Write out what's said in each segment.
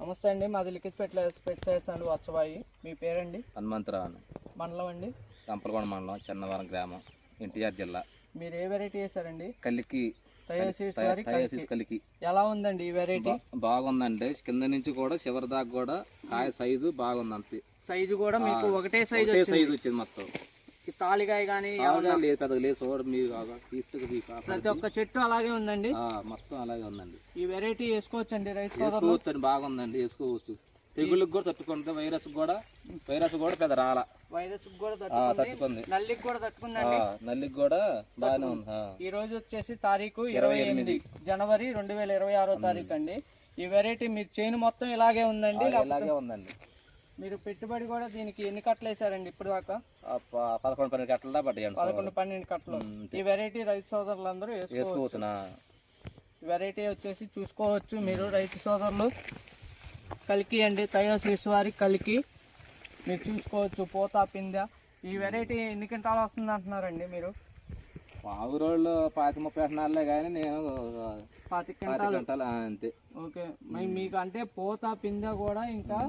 నమస్తే అండి, మాది లిక్విడ్ పెస్టిసైడ్స్ అండ్ వచ్చవాయి. మీ పేరండి? హనుమంతరావు అండి. మండలం అండి? కంపలగొండ మండలం, చెన్నవరం గ్రామం, ఎన్టీఆర్ జిల్లా. మీరు ఏ వెరైటీ వేసారండి? కలికి కలికి ఎలా ఉందండి ఈ వెరైటీ? బాగుందండి. కింద నుంచి కూడా చివరి దాకా కూడా కాయ సైజు బాగుంది. అంతే సైజు కూడా మీకు ఒకటే సైజు వచ్చింది మొత్తం. తాలికాయ కానీ లేదు, పెద్దగా లేదు. చూడ మీరు ప్రతి ఒక్క చెట్టు అలాగే ఉందండి. మొత్తం అలాగే ఉందండి. ఈ వెరైటీ వేసుకోవచ్చండి, వేసుకోవచ్చు అండి. బాగుందండి, వేసుకోవచ్చు. తెగుళ్ళకి కూడా తట్టుకుంటుంది. వైరస్ కూడా పెద్ద రాల. వైరస్ కూడా తట్టుకుంది. నల్లికి కూడా తట్టుకుందండి. నల్లికి కూడా బాగానే ఉంది. ఈ రోజు వచ్చేసి తారీఖు 28 జనవరి 2026 తారీఖు అండి. ఈ వెరైటీ మీ చేను మొత్తం ఇలాగే ఉందండి? ఇలాగే ఉందండి. మీరు పెట్టుబడి కూడా దీనికి ఎన్ని కట్టలు వేసారండి ఇప్పుడు దాకా? 11-12 కట్టలు దా పడ్డాయి. 11-12 కట్టలు. ఈ వెరైటీ రైతు సోదరులందరూ వేసుకోవచ్చు. వెరైటీ వచ్చేసి చూసుకోవచ్చు మీరు రైతు సోదరులు. కలికి అండి, థయోసిడ్స్ వారి కలికి మీరు చూసుకోవచ్చు. పోతా పిందె. ఈ వెరైటీ ఎన్ని క్వింటాలు వస్తుంది అంటున్నారండి మీరు? ఆవు రోజులు 25-30 అంటున్నారులే కానీ నేను 25 క్వింటాలు అంతే. ఓకే. మీకు అంటే పోతా పిందె కూడా ఇంకా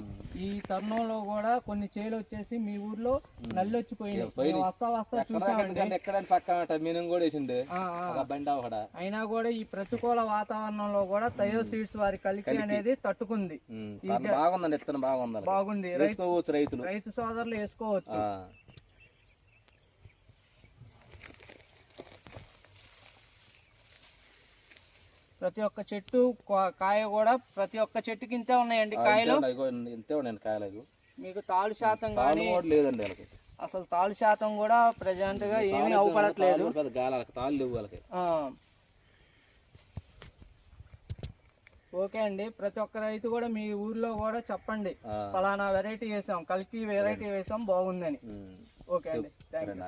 ఈ తరుణంలో కూడా కొన్ని చేలు వచ్చేసి మీ ఊర్లో నల్లి వచ్చిపోయింది. వస్తా చూసామండి. పక్కన మీనం కూడా వేసిండే బండి అయినా కూడా ఈ ప్రతికూల వాతావరణంలో కూడా థయోసిడ్స్ వారి కలికి అనేది తట్టుకుంది. బాగుందండి, విత్తనం బాగుంది. రైతు సోదరులు వేసుకోవచ్చు. ప్రతి ఒక్క చెట్టు కాయ కూడా ప్రతి ఒక్క చెట్టుకి ఇంతే ఉన్నాయండి కాయలు. ఇంతే ఉన్నాయండి కాయలు. మీకు తాಳು శాతం కానీ లేదండి. అసలు తాಳು శాతం కూడా ప్రెజెంట్ గా ఏమీ అవపడట్లేదు. తాళ్ళు లేవు వాళ్ళకి. ఓకే అండి, ప్రతి ఒక్క రైతు కూడా మీ ఊర్లో కూడా చెప్పండి, ఫలానా వెరైటీ వేసాం, కలికి వెరైటీ వేసాం, బాగుందని. ఓకే అండి, థ్యాంక్ యూ.